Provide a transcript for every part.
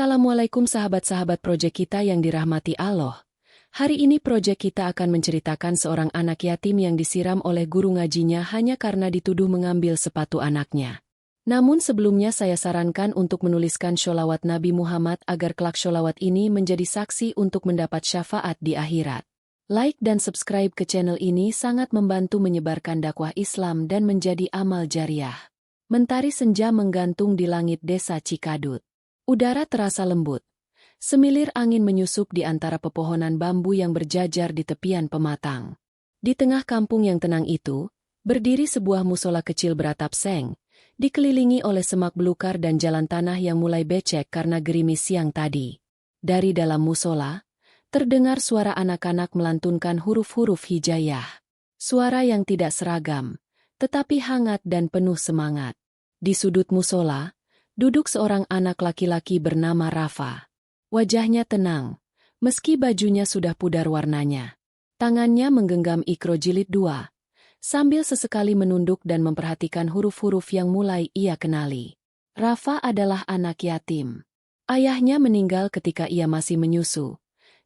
Assalamualaikum sahabat-sahabat proyek kita yang dirahmati Allah. Hari ini proyek kita akan menceritakan seorang anak yatim yang disiram oleh guru ngajinya hanya karena dituduh mengambil sepatu anaknya. Namun sebelumnya saya sarankan untuk menuliskan sholawat Nabi Muhammad agar kelak sholawat ini menjadi saksi untuk mendapat syafaat di akhirat. Like dan subscribe ke channel ini sangat membantu menyebarkan dakwah Islam dan menjadi amal jariah. Mentari senja menggantung di langit desa Cikadut. Udara terasa lembut. Semilir angin menyusup di antara pepohonan bambu yang berjajar di tepian pematang. Di tengah kampung yang tenang itu, berdiri sebuah musola kecil beratap seng, dikelilingi oleh semak belukar dan jalan tanah yang mulai becek karena gerimis siang tadi. Dari dalam musola, terdengar suara anak-anak melantunkan huruf-huruf hijaiyah. Suara yang tidak seragam, tetapi hangat dan penuh semangat. Di sudut musola, duduk seorang anak laki-laki bernama Rafa. Wajahnya tenang, meski bajunya sudah pudar warnanya. Tangannya menggenggam Iqra jilid 2, sambil sesekali menunduk dan memperhatikan huruf-huruf yang mulai ia kenali. Rafa adalah anak yatim. Ayahnya meninggal ketika ia masih menyusu,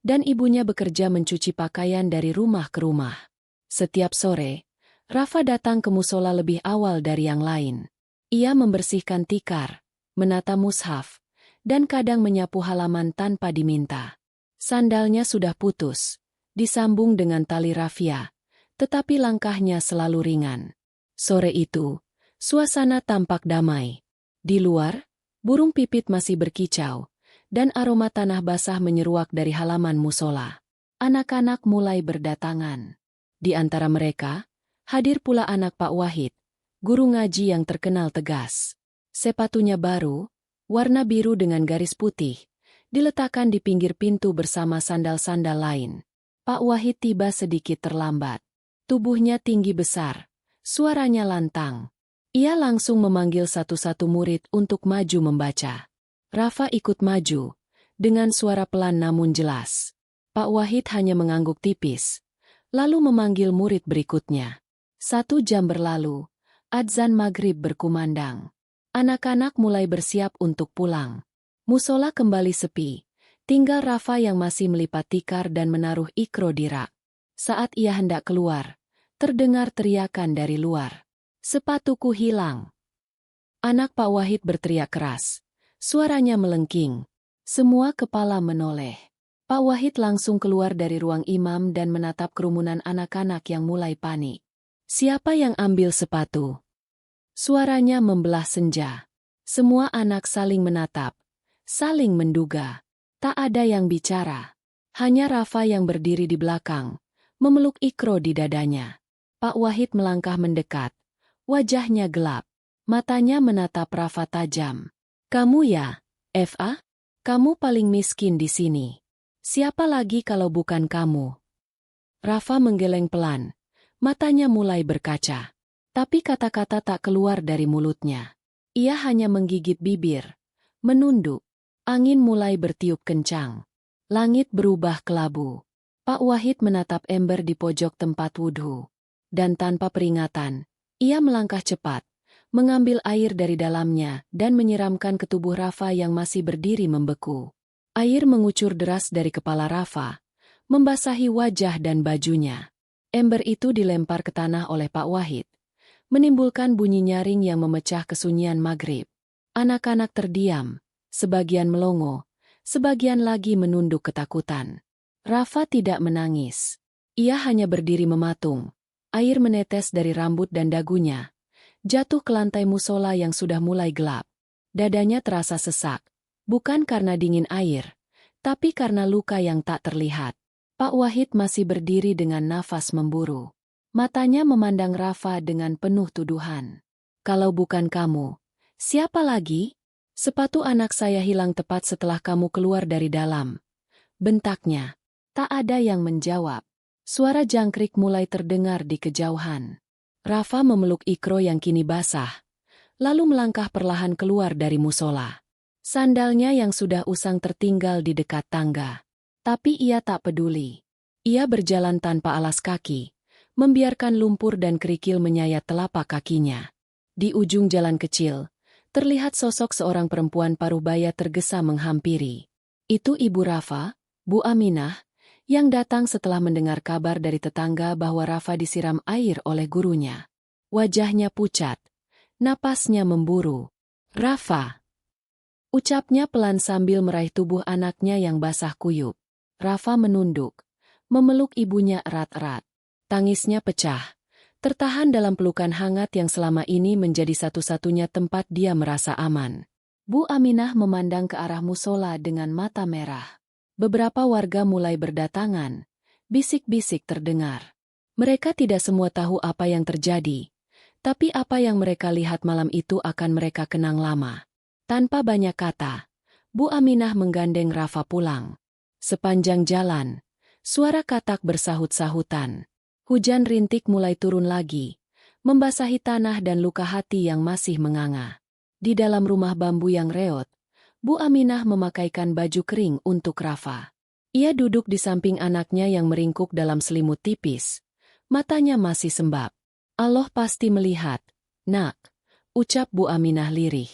dan ibunya bekerja mencuci pakaian dari rumah ke rumah. Setiap sore, Rafa datang ke musola lebih awal dari yang lain. Ia membersihkan tikar, menata mushaf, dan kadang menyapu halaman tanpa diminta. Sandalnya sudah putus, disambung dengan tali rafia, tetapi langkahnya selalu ringan. Sore itu, suasana tampak damai. Di luar, burung pipit masih berkicau, dan aroma tanah basah menyeruak dari halaman musola. Anak-anak mulai berdatangan. Di antara mereka, hadir pula anak Pak Wahid, guru ngaji yang terkenal tegas. Sepatunya baru, warna biru dengan garis putih, diletakkan di pinggir pintu bersama sandal-sandal lain. Pak Wahid tiba sedikit terlambat. Tubuhnya tinggi besar, suaranya lantang. Ia langsung memanggil satu-satu murid untuk maju membaca. Rafa ikut maju, dengan suara pelan namun jelas. Pak Wahid hanya mengangguk tipis, lalu memanggil murid berikutnya. 1 jam berlalu, adzan maghrib berkumandang. Anak-anak mulai bersiap untuk pulang. Musola kembali sepi, tinggal Rafa yang masih melipat tikar dan menaruh Iqra di rak. Saat ia hendak keluar, terdengar teriakan dari luar. "Sepatuku hilang!" Anak Pak Wahid berteriak keras. Suaranya melengking. Semua kepala menoleh. Pak Wahid langsung keluar dari ruang imam dan menatap kerumunan anak-anak yang mulai panik. "Siapa yang ambil sepatu?" Suaranya membelah senja. Semua anak saling menatap, saling menduga. Tak ada yang bicara. Hanya Rafa yang berdiri di belakang, memeluk Iqra di dadanya. Pak Wahid melangkah mendekat. Wajahnya gelap. Matanya menatap Rafa tajam. "Kamu ya, Fa? Kamu paling miskin di sini. Siapa lagi kalau bukan kamu?" Rafa menggeleng pelan. Matanya mulai berkaca. Tapi kata-kata tak keluar dari mulutnya. Ia hanya menggigit bibir, menunduk. Angin mulai bertiup kencang. Langit berubah kelabu. Pak Wahid menatap ember di pojok tempat wudhu. Dan tanpa peringatan, ia melangkah cepat, mengambil air dari dalamnya dan menyiramkan ke tubuh Rafa yang masih berdiri membeku. Air mengucur deras dari kepala Rafa, membasahi wajah dan bajunya. Ember itu dilempar ke tanah oleh Pak Wahid, menimbulkan bunyi nyaring yang memecah kesunyian maghrib. Anak-anak terdiam, sebagian melongo, sebagian lagi menunduk ketakutan. Rafa tidak menangis. Ia hanya berdiri mematung. Air menetes dari rambut dan dagunya, jatuh ke lantai musola yang sudah mulai gelap. Dadanya terasa sesak, bukan karena dingin air, tapi karena luka yang tak terlihat. Pak Wahid masih berdiri dengan nafas memburu. Matanya memandang Rafa dengan penuh tuduhan. "Kalau bukan kamu, siapa lagi? Sepatu anak saya hilang tepat setelah kamu keluar dari dalam," bentaknya. Tak ada yang menjawab. Suara jangkrik mulai terdengar di kejauhan. Rafa memeluk Iqra yang kini basah, lalu melangkah perlahan keluar dari musola. Sandalnya yang sudah usang tertinggal di dekat tangga. Tapi ia tak peduli. Ia berjalan tanpa alas kaki, membiarkan lumpur dan kerikil menyayat telapak kakinya. Di ujung jalan kecil, terlihat sosok seorang perempuan parubaya tergesa menghampiri. Itu Ibu Rafa, Bu Aminah, yang datang setelah mendengar kabar dari tetangga bahwa Rafa disiram air oleh gurunya. Wajahnya pucat, napasnya memburu. "Rafa!" Ucapnya pelan sambil meraih tubuh anaknya yang basah kuyup. Rafa menunduk, memeluk ibunya erat-erat. Tangisnya pecah, tertahan dalam pelukan hangat yang selama ini menjadi satu-satunya tempat dia merasa aman. Bu Aminah memandang ke arah musola dengan mata merah. Beberapa warga mulai berdatangan, bisik-bisik terdengar. Mereka tidak semua tahu apa yang terjadi, tapi apa yang mereka lihat malam itu akan mereka kenang lama. Tanpa banyak kata, Bu Aminah menggandeng Rafa pulang. Sepanjang jalan, suara katak bersahut-sahutan. Hujan rintik mulai turun lagi, membasahi tanah dan luka hati yang masih menganga. Di dalam rumah bambu yang reot, Bu Aminah memakaikan baju kering untuk Rafa. Ia duduk di samping anaknya yang meringkuk dalam selimut tipis. Matanya masih sembab. "Allah pasti melihat, Nak," ucap Bu Aminah lirih.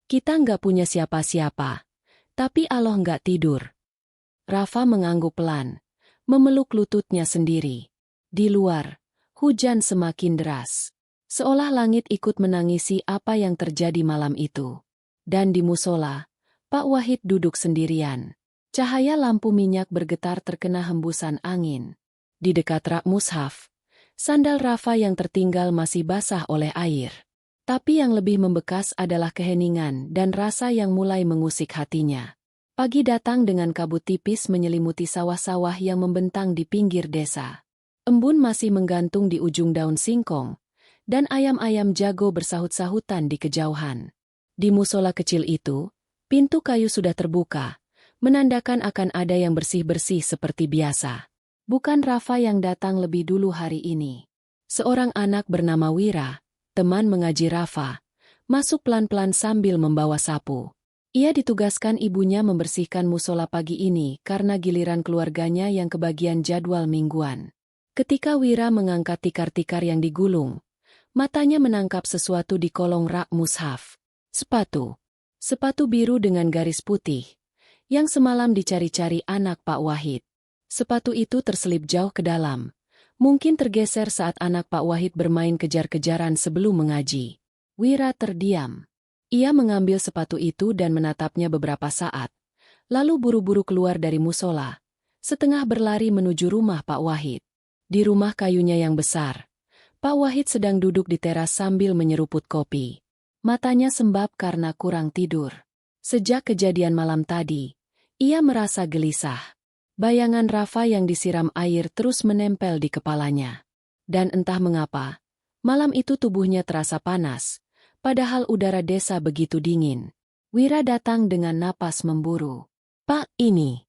"Kita nggak punya siapa-siapa, tapi Allah nggak tidur." Rafa mengangguk pelan, memeluk lututnya sendiri. Di luar, hujan semakin deras. Seolah langit ikut menangisi apa yang terjadi malam itu. Dan di musola, Pak Wahid duduk sendirian. Cahaya lampu minyak bergetar terkena hembusan angin. Di dekat rak mushaf, sandal Rafa yang tertinggal masih basah oleh air. Tapi yang lebih membekas adalah keheningan dan rasa yang mulai mengusik hatinya. Pagi datang dengan kabut tipis menyelimuti sawah-sawah yang membentang di pinggir desa. Embun masih menggantung di ujung daun singkong, dan ayam-ayam jago bersahut-sahutan di kejauhan. Di musola kecil itu, pintu kayu sudah terbuka, menandakan akan ada yang bersih-bersih seperti biasa. Bukan Rafa yang datang lebih dulu hari ini. Seorang anak bernama Wira, teman mengaji Rafa, masuk pelan-pelan sambil membawa sapu. Ia ditugaskan ibunya membersihkan musola pagi ini karena giliran keluarganya yang kebagian jadwal mingguan. Ketika Wira mengangkat tikar-tikar yang digulung, matanya menangkap sesuatu di kolong rak mushaf. Sepatu. Sepatu biru dengan garis putih, yang semalam dicari-cari anak Pak Wahid. Sepatu itu terselip jauh ke dalam. Mungkin tergeser saat anak Pak Wahid bermain kejar-kejaran sebelum mengaji. Wira terdiam. Ia mengambil sepatu itu dan menatapnya beberapa saat, lalu buru-buru keluar dari musola, setengah berlari menuju rumah Pak Wahid. Di rumah kayunya yang besar, Pak Wahid sedang duduk di teras sambil menyeruput kopi. Matanya sembab karena kurang tidur. Sejak kejadian malam tadi, ia merasa gelisah. Bayangan Rafa yang disiram air terus menempel di kepalanya. Dan entah mengapa, malam itu tubuhnya terasa panas, padahal udara desa begitu dingin. Wira datang dengan napas memburu. "Pak, ini,"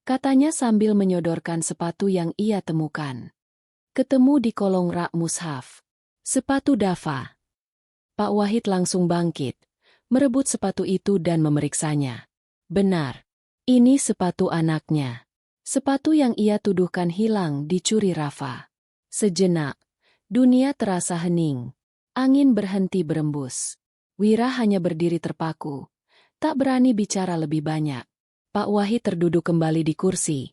katanya sambil menyodorkan sepatu yang ia temukan. Ketemu di kolong rak mushaf. Sepatu Dafa. Pak Wahid langsung bangkit, merebut sepatu itu dan memeriksanya. Benar. Ini sepatu anaknya. Sepatu yang ia tuduhkan hilang dicuri Rafa. Sejenak, dunia terasa hening. Angin berhenti berembus. Wira hanya berdiri terpaku, tak berani bicara lebih banyak. Pak Wahid terduduk kembali di kursi,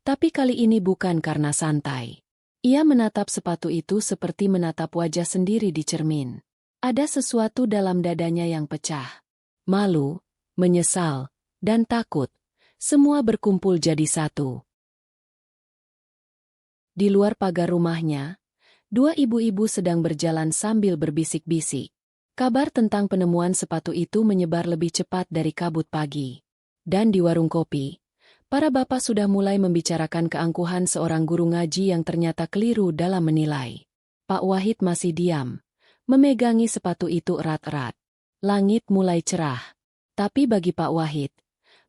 tapi kali ini bukan karena santai. Ia menatap sepatu itu seperti menatap wajah sendiri di cermin. Ada sesuatu dalam dadanya yang pecah. Malu, menyesal, dan takut. Semua berkumpul jadi satu. Di luar pagar rumahnya, dua ibu-ibu sedang berjalan sambil berbisik-bisik. Kabar tentang penemuan sepatu itu menyebar lebih cepat dari kabut pagi. Dan di warung kopi, para bapak sudah mulai membicarakan keangkuhan seorang guru ngaji yang ternyata keliru dalam menilai. Pak Wahid masih diam, memegangi sepatu itu erat-erat. Langit mulai cerah. Tapi bagi Pak Wahid,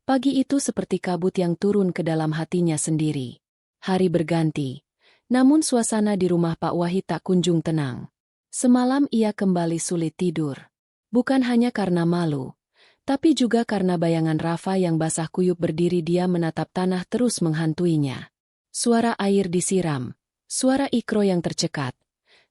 pagi itu seperti kabut yang turun ke dalam hatinya sendiri. Hari berganti, namun suasana di rumah Pak Wahid tak kunjung tenang. Semalam ia kembali sulit tidur. Bukan hanya karena malu, tapi juga karena bayangan Rafa yang basah kuyup berdiri diam menatap tanah terus menghantuinya. Suara air disiram, suara Ikro yang tercekat.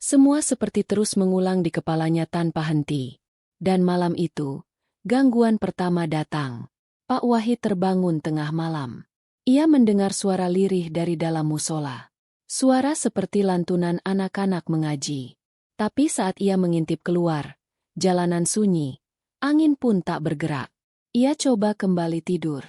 Semua seperti terus mengulang di kepalanya tanpa henti. Dan malam itu, gangguan pertama datang. Pak Wahid terbangun tengah malam. Ia mendengar suara lirih dari dalam musola. Suara seperti lantunan anak-anak mengaji. Tapi saat ia mengintip keluar, jalanan sunyi, angin pun tak bergerak. Ia coba kembali tidur.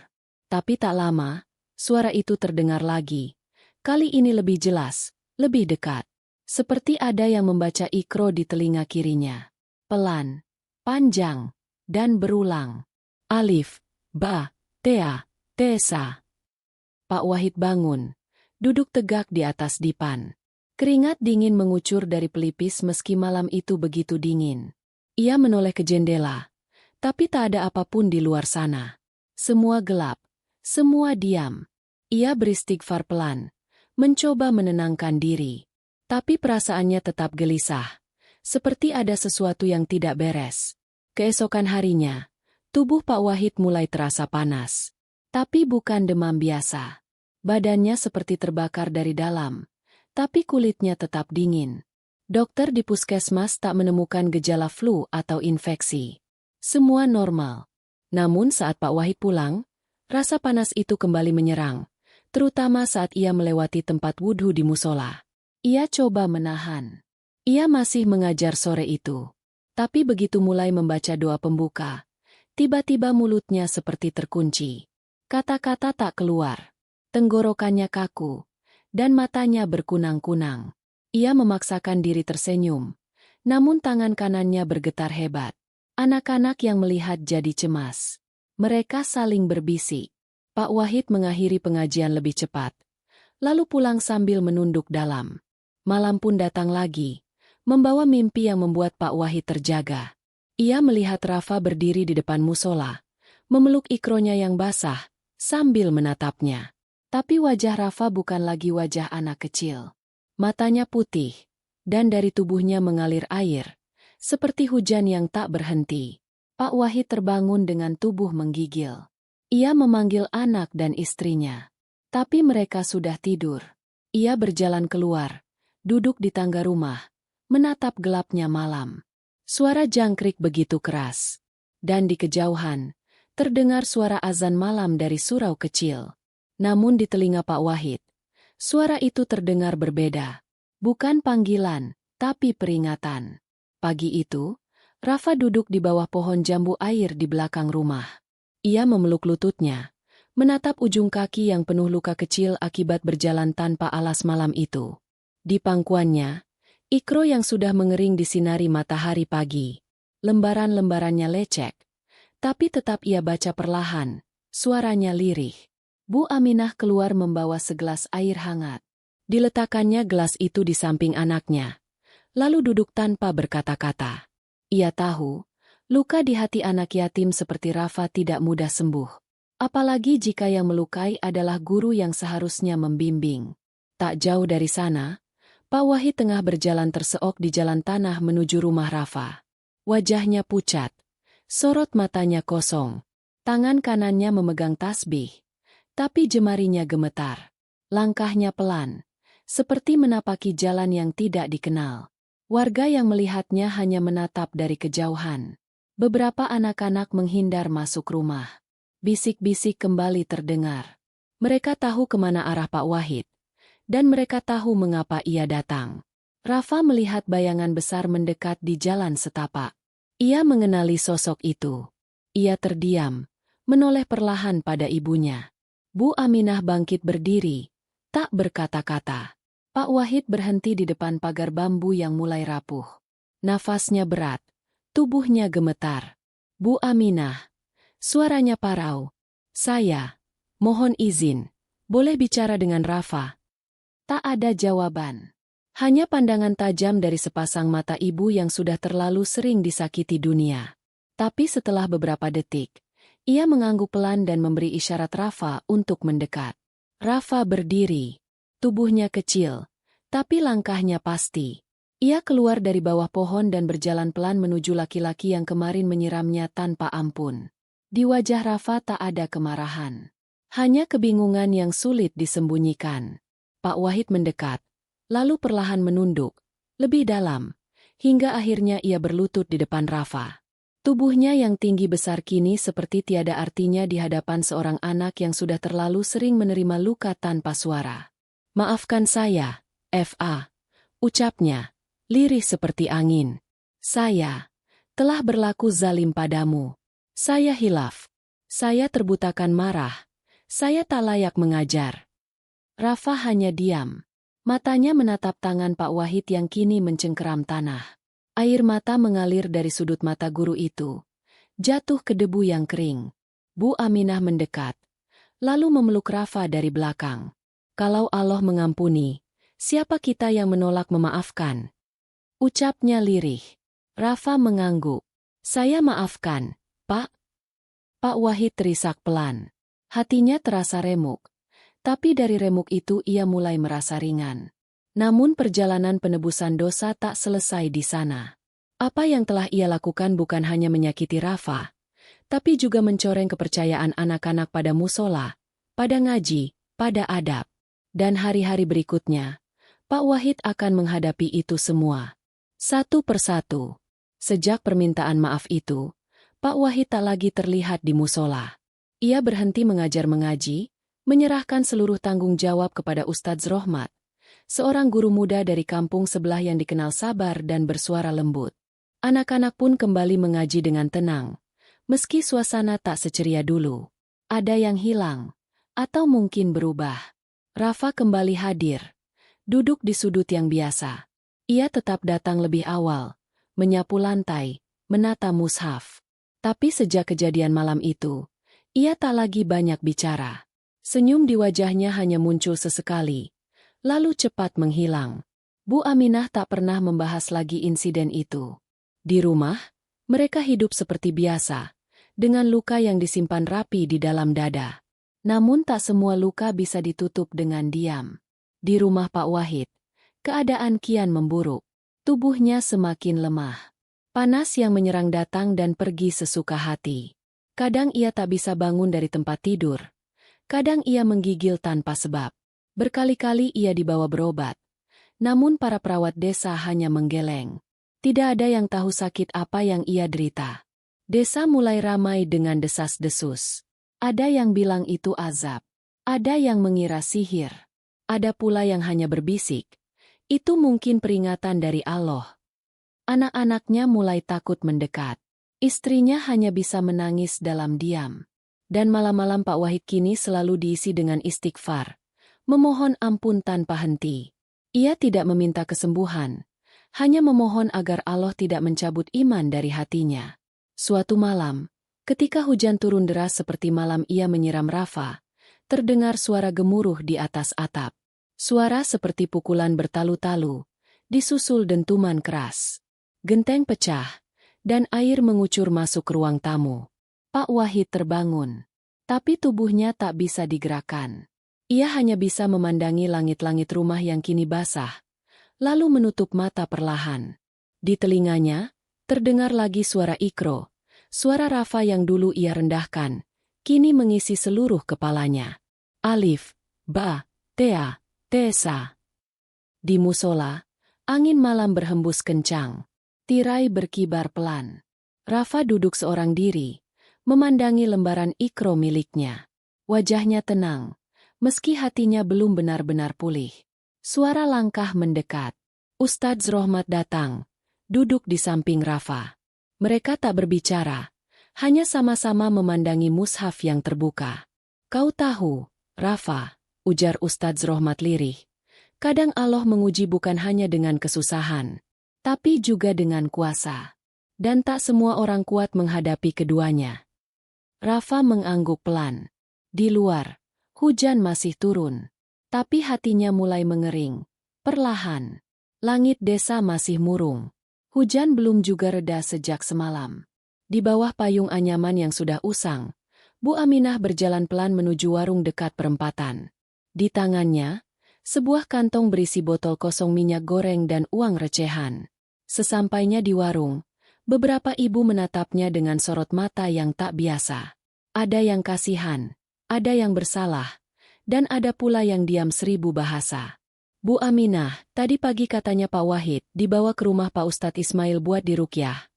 Tapi tak lama, suara itu terdengar lagi. Kali ini lebih jelas, lebih dekat. Seperti ada yang membaca Iqra di telinga kirinya. Pelan, panjang, dan berulang. Alif, Ba, Tea, Tesa. Pak Wahid bangun, duduk tegak di atas dipan. Keringat dingin mengucur dari pelipis meski malam itu begitu dingin. Ia menoleh ke jendela, tapi tak ada apapun di luar sana. Semua gelap, semua diam. Ia beristighfar pelan, mencoba menenangkan diri. Tapi perasaannya tetap gelisah, seperti ada sesuatu yang tidak beres. Keesokan harinya, tubuh Pak Wahid mulai terasa panas. Tapi bukan demam biasa. Badannya seperti terbakar dari dalam, tapi kulitnya tetap dingin. Dokter di puskesmas tak menemukan gejala flu atau infeksi. Semua normal. Namun saat Pak Wahid pulang, rasa panas itu kembali menyerang, terutama saat ia melewati tempat wudhu di musola. Ia coba menahan. Ia masih mengajar sore itu. Tapi begitu mulai membaca doa pembuka, tiba-tiba mulutnya seperti terkunci. Kata-kata tak keluar. Tenggorokannya kaku, dan matanya berkunang-kunang. Ia memaksakan diri tersenyum, namun tangan kanannya bergetar hebat. Anak-anak yang melihat jadi cemas. Mereka saling berbisik. Pak Wahid mengakhiri pengajian lebih cepat, lalu pulang sambil menunduk dalam. Malam pun datang lagi, membawa mimpi yang membuat Pak Wahid terjaga. Ia melihat Rafa berdiri di depan musola, memeluk Iqronya yang basah, sambil menatapnya. Tapi wajah Rafa bukan lagi wajah anak kecil. Matanya putih, dan dari tubuhnya mengalir air, seperti hujan yang tak berhenti. Pak Wahid terbangun dengan tubuh menggigil. Ia memanggil anak dan istrinya. Tapi mereka sudah tidur. Ia berjalan keluar, duduk di tangga rumah, menatap gelapnya malam. Suara jangkrik begitu keras. Dan di kejauhan, terdengar suara azan malam dari surau kecil. Namun di telinga Pak Wahid, suara itu terdengar berbeda. Bukan panggilan, tapi peringatan. Pagi itu, Rafa duduk di bawah pohon jambu air di belakang rumah. Ia memeluk lututnya, menatap ujung kaki yang penuh luka kecil akibat berjalan tanpa alas malam itu. Di pangkuannya, Iqra yang sudah mengering disinari matahari pagi. Lembaran-lembarannya lecek, tapi tetap ia baca perlahan, suaranya lirih. Bu Aminah keluar membawa segelas air hangat. Diletakkannya gelas itu di samping anaknya, lalu duduk tanpa berkata-kata. Ia tahu, luka di hati anak yatim seperti Rafa tidak mudah sembuh. Apalagi jika yang melukai adalah guru yang seharusnya membimbing. Tak jauh dari sana, Pak Wahid tengah berjalan terseok di jalan tanah menuju rumah Rafa. Wajahnya pucat, sorot matanya kosong. Tangan kanannya memegang tasbih, tapi jemarinya gemetar. Langkahnya pelan, seperti menapaki jalan yang tidak dikenal. Warga yang melihatnya hanya menatap dari kejauhan. Beberapa anak-anak menghindar masuk rumah. Bisik-bisik kembali terdengar. Mereka tahu kemana arah Pak Wahid, dan mereka tahu mengapa ia datang. Rafa melihat bayangan besar mendekat di jalan setapak. Ia mengenali sosok itu. Ia terdiam, menoleh perlahan pada ibunya. Bu Aminah bangkit berdiri, tak berkata-kata. Pak Wahid berhenti di depan pagar bambu yang mulai rapuh. Nafasnya berat, tubuhnya gemetar. Bu Aminah, suaranya parau. Saya, mohon izin, boleh bicara dengan Rafa? Tak ada jawaban. Hanya pandangan tajam dari sepasang mata ibu yang sudah terlalu sering disakiti dunia. Tapi setelah beberapa detik, ia mengangguk pelan dan memberi isyarat Rafa untuk mendekat. Rafa berdiri. Tubuhnya kecil, tapi langkahnya pasti. Ia keluar dari bawah pohon dan berjalan pelan menuju laki-laki yang kemarin menyiramnya tanpa ampun. Di wajah Rafa tak ada kemarahan. Hanya kebingungan yang sulit disembunyikan. Pak Wahid mendekat, lalu perlahan menunduk, lebih dalam, hingga akhirnya ia berlutut di depan Rafa. Tubuhnya yang tinggi besar kini seperti tiada artinya di hadapan seorang anak yang sudah terlalu sering menerima luka tanpa suara. "Maafkan saya, F.A." ucapnya, lirih seperti angin. "Saya telah berlaku zalim padamu. Saya hilaf. Saya terbutakan marah. Saya tak layak mengajar." Rafa hanya diam. Matanya menatap tangan Pak Wahid yang kini mencengkeram tanah. Air mata mengalir dari sudut mata guru itu, jatuh ke debu yang kering. Bu Aminah mendekat, lalu memeluk Rafa dari belakang. "Kalau Allah mengampuni, siapa kita yang menolak memaafkan?" ucapnya lirih. Rafa mengangguk. "Saya maafkan, Pak." Pak Wahid terisak pelan. Hatinya terasa remuk. Tapi dari remuk itu ia mulai merasa ringan. Namun perjalanan penebusan dosa tak selesai di sana. Apa yang telah ia lakukan bukan hanya menyakiti Rafa, tapi juga mencoreng kepercayaan anak-anak pada musola, pada ngaji, pada adab. Dan hari-hari berikutnya, Pak Wahid akan menghadapi itu semua. Satu persatu. Sejak permintaan maaf itu, Pak Wahid tak lagi terlihat di musola. Ia berhenti mengajar mengaji, menyerahkan seluruh tanggung jawab kepada Ustadz Rohmat, seorang guru muda dari kampung sebelah yang dikenal sabar dan bersuara lembut. Anak-anak pun kembali mengaji dengan tenang, meski suasana tak seceria dulu. Ada yang hilang, atau mungkin berubah. Rafa kembali hadir, duduk di sudut yang biasa. Ia tetap datang lebih awal, menyapu lantai, menata mushaf. Tapi sejak kejadian malam itu, ia tak lagi banyak bicara. Senyum di wajahnya hanya muncul sesekali, lalu cepat menghilang. Bu Aminah tak pernah membahas lagi insiden itu. Di rumah, mereka hidup seperti biasa, dengan luka yang disimpan rapi di dalam dada. Namun tak semua luka bisa ditutup dengan diam. Di rumah Pak Wahid, keadaan kian memburuk. Tubuhnya semakin lemah. Panas yang menyerang datang dan pergi sesuka hati. Kadang ia tak bisa bangun dari tempat tidur. Kadang ia menggigil tanpa sebab. Berkali-kali ia dibawa berobat. Namun para perawat desa hanya menggeleng. Tidak ada yang tahu sakit apa yang ia derita. Desa mulai ramai dengan desas-desus. Ada yang bilang itu azab. Ada yang mengira sihir. Ada pula yang hanya berbisik. Itu mungkin peringatan dari Allah. Anak-anaknya mulai takut mendekat. Istrinya hanya bisa menangis dalam diam. Dan malam-malam Pak Wahid kini selalu diisi dengan istighfar, memohon ampun tanpa henti. Ia tidak meminta kesembuhan, hanya memohon agar Allah tidak mencabut iman dari hatinya. Suatu malam, ketika hujan turun deras seperti malam ia menyiram Rafa, terdengar suara gemuruh di atas atap. Suara seperti pukulan bertalu-talu, disusul dentuman keras. Genteng pecah, dan air mengucur masuk ruang tamu. Pak Wahid terbangun, tapi tubuhnya tak bisa digerakkan. Ia hanya bisa memandangi langit-langit rumah yang kini basah, lalu menutup mata perlahan. Di telinganya, terdengar lagi suara Ikro, suara Rafa yang dulu ia rendahkan, kini mengisi seluruh kepalanya. Alif, Ba, Tea, Tesa. Di musola, angin malam berhembus kencang. Tirai berkibar pelan. Rafa duduk seorang diri, memandangi lembaran Ikro miliknya. Wajahnya tenang, meski hatinya belum benar-benar pulih. Suara langkah mendekat. Ustadz Rohmat datang, duduk di samping Rafa. Mereka tak berbicara, hanya sama-sama memandangi mushaf yang terbuka. "Kau tahu, Rafa," ujar Ustadz Rohmat lirih, "kadang Allah menguji bukan hanya dengan kesusahan, tapi juga dengan kuasa. Dan tak semua orang kuat menghadapi keduanya." Rafa mengangguk pelan. Di luar, hujan masih turun. Tapi hatinya mulai mengering. Perlahan. Langit desa masih murung. Hujan belum juga reda sejak semalam. Di bawah payung anyaman yang sudah usang, Bu Aminah berjalan pelan menuju warung dekat perempatan. Di tangannya, sebuah kantong berisi botol kosong minyak goreng dan uang recehan. Sesampainya di warung, beberapa ibu menatapnya dengan sorot mata yang tak biasa. Ada yang kasihan, ada yang bersalah, dan ada pula yang diam seribu bahasa. "Bu Aminah, tadi pagi katanya Pak Wahid dibawa ke rumah Pak Ustadz Ismail buat diruqyah.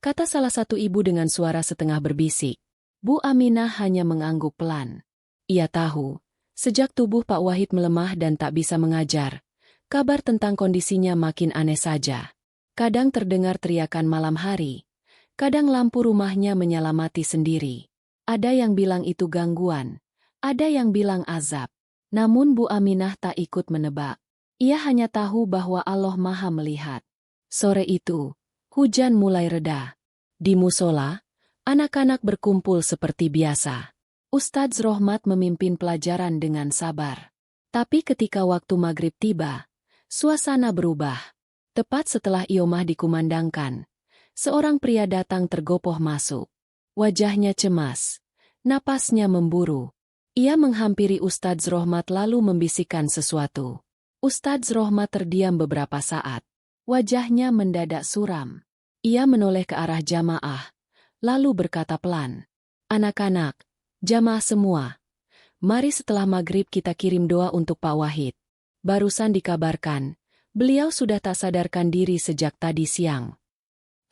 kata salah satu ibu dengan suara setengah berbisik. Bu Aminah hanya mengangguk pelan. Ia tahu, sejak tubuh Pak Wahid melemah dan tak bisa mengajar, kabar tentang kondisinya makin aneh saja. Kadang terdengar teriakan malam hari, kadang lampu rumahnya menyala mati sendiri. Ada yang bilang itu gangguan, ada yang bilang azab. Namun Bu Aminah tak ikut menebak. Ia hanya tahu bahwa Allah Maha melihat. Sore itu, hujan mulai reda. Di musola, anak-anak berkumpul seperti biasa. Ustadz Rohmat memimpin pelajaran dengan sabar. Tapi ketika waktu maghrib tiba, suasana berubah. Tepat setelah iomah dikumandangkan, seorang pria datang tergopoh masuk. Wajahnya cemas, napasnya memburu. Ia menghampiri Ustadz Rohmat lalu membisikkan sesuatu. Ustadz Rohmat terdiam beberapa saat. Wajahnya mendadak suram. Ia menoleh ke arah jamaah, lalu berkata pelan, "Anak-anak, jamaah semua, mari setelah maghrib kita kirim doa untuk Pak Wahid. Barusan dikabarkan, beliau sudah tak sadarkan diri sejak tadi siang."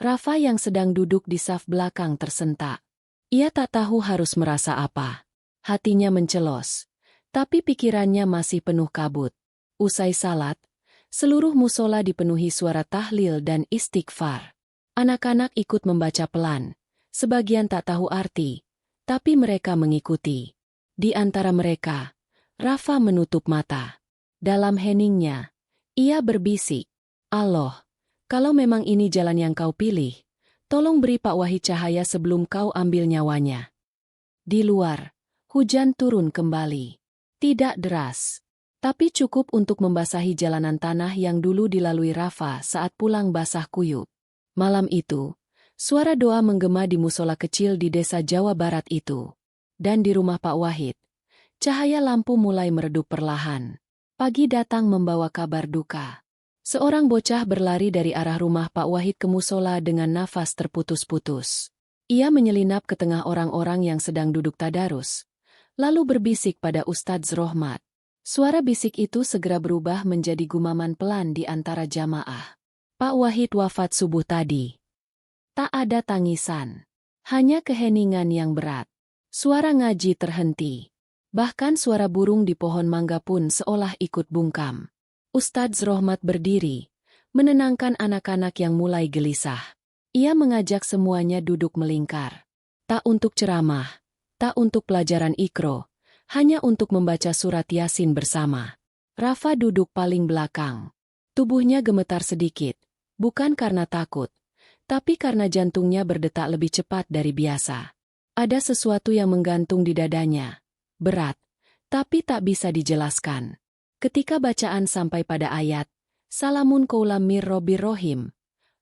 Rafa yang sedang duduk di saf belakang tersentak. Ia tak tahu harus merasa apa. Hatinya mencelos, tapi pikirannya masih penuh kabut. Usai salat, seluruh musola dipenuhi suara tahlil dan istighfar. Anak-anak ikut membaca pelan, sebagian tak tahu arti, tapi mereka mengikuti. Di antara mereka, Rafa menutup mata. Dalam heningnya, ia berbisik, "Allah, kalau memang ini jalan yang kau pilih, tolong beri Pak Wahid cahaya sebelum kau ambil nyawanya." Di luar, hujan turun kembali. Tidak deras, tapi cukup untuk membasahi jalanan tanah yang dulu dilalui Rafa saat pulang basah kuyup. Malam itu, suara doa menggema di musola kecil di desa Jawa Barat itu. Dan di rumah Pak Wahid, cahaya lampu mulai meredup perlahan. Pagi datang membawa kabar duka. Seorang bocah berlari dari arah rumah Pak Wahid ke musola dengan nafas terputus-putus. Ia menyelinap ke tengah orang-orang yang sedang duduk tadarus, lalu berbisik pada Ustadz Rohmat. Suara bisik itu segera berubah menjadi gumaman pelan di antara jamaah. "Pak Wahid wafat subuh tadi." Tak ada tangisan, hanya keheningan yang berat. Suara ngaji terhenti. Bahkan suara burung di pohon mangga pun seolah ikut bungkam. Ustadz Rohmat berdiri, menenangkan anak-anak yang mulai gelisah. Ia mengajak semuanya duduk melingkar. Tak untuk ceramah, tak untuk pelajaran Iqro, hanya untuk membaca surat Yasin bersama. Rafa duduk paling belakang. Tubuhnya gemetar sedikit, bukan karena takut, tapi karena jantungnya berdetak lebih cepat dari biasa. Ada sesuatu yang menggantung di dadanya. Berat, tapi tak bisa dijelaskan. Ketika bacaan sampai pada ayat, "Salamun qaulam mir Rabbir Rahim,"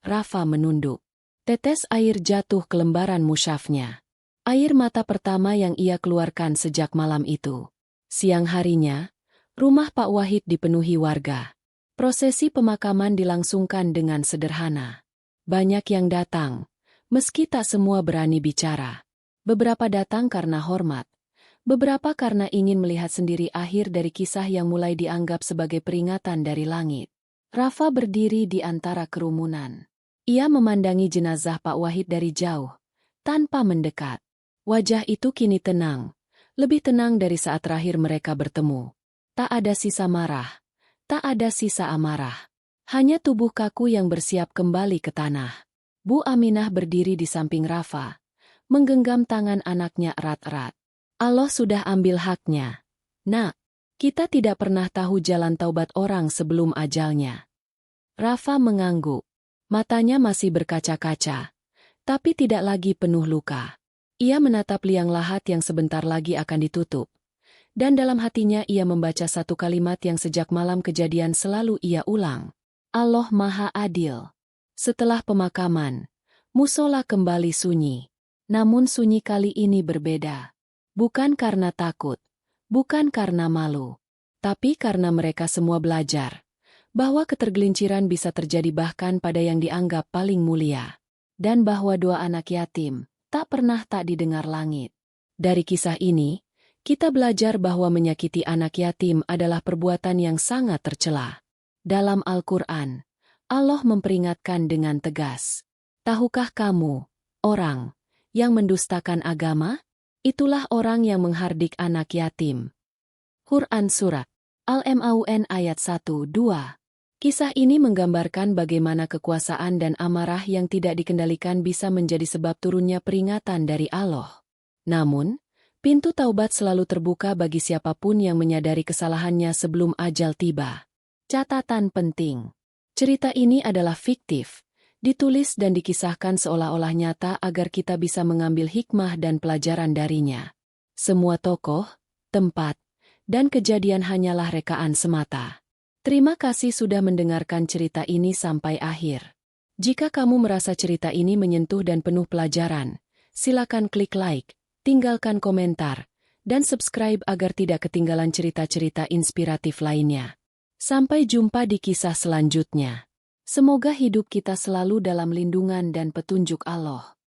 Rafa menunduk. Tetes air jatuh ke lembaran mushafnya. Air mata pertama yang ia keluarkan sejak malam itu. Siang harinya, rumah Pak Wahid dipenuhi warga. Prosesi pemakaman dilangsungkan dengan sederhana. Banyak yang datang, meski tak semua berani bicara. Beberapa datang karena hormat. Beberapa karena ingin melihat sendiri akhir dari kisah yang mulai dianggap sebagai peringatan dari langit. Rafa berdiri di antara kerumunan. Ia memandangi jenazah Pak Wahid dari jauh, tanpa mendekat. Wajah itu kini tenang, lebih tenang dari saat terakhir mereka bertemu. Tak ada sisa marah, tak ada sisa amarah. Hanya tubuh kaku yang bersiap kembali ke tanah. Bu Aminah berdiri di samping Rafa, menggenggam tangan anaknya erat-erat. "Allah sudah ambil haknya. Nak, kita tidak pernah tahu jalan taubat orang sebelum ajalnya." Rafa mengangguk. Matanya masih berkaca-kaca, tapi tidak lagi penuh luka. Ia menatap liang lahat yang sebentar lagi akan ditutup. Dan dalam hatinya ia membaca satu kalimat yang sejak malam kejadian selalu ia ulang. Allah Maha Adil. Setelah pemakaman, musola kembali sunyi. Namun sunyi kali ini berbeda. Bukan karena takut, bukan karena malu, tapi karena mereka semua belajar bahwa ketergelinciran bisa terjadi bahkan pada yang dianggap paling mulia, dan bahwa doa anak yatim tak pernah tak didengar langit. Dari kisah ini, kita belajar bahwa menyakiti anak yatim adalah perbuatan yang sangat tercela. Dalam Al-Quran, Allah memperingatkan dengan tegas, Tahukah kamu, orang yang mendustakan agama? Itulah orang yang menghardik anak yatim. Quran Surat Al-Maun ayat 1-2. Kisah ini menggambarkan bagaimana kekuasaan dan amarah yang tidak dikendalikan bisa menjadi sebab turunnya peringatan dari Allah. Namun, pintu taubat selalu terbuka bagi siapapun yang menyadari kesalahannya sebelum ajal tiba. Catatan penting. Cerita ini adalah fiktif, ditulis dan dikisahkan seolah-olah nyata agar kita bisa mengambil hikmah dan pelajaran darinya. Semua tokoh, tempat, dan kejadian hanyalah rekaan semata. Terima kasih sudah mendengarkan cerita ini sampai akhir. Jika kamu merasa cerita ini menyentuh dan penuh pelajaran, silakan klik like, tinggalkan komentar, dan subscribe agar tidak ketinggalan cerita-cerita inspiratif lainnya. Sampai jumpa di kisah selanjutnya. Semoga hidup kita selalu dalam lindungan dan petunjuk Allah.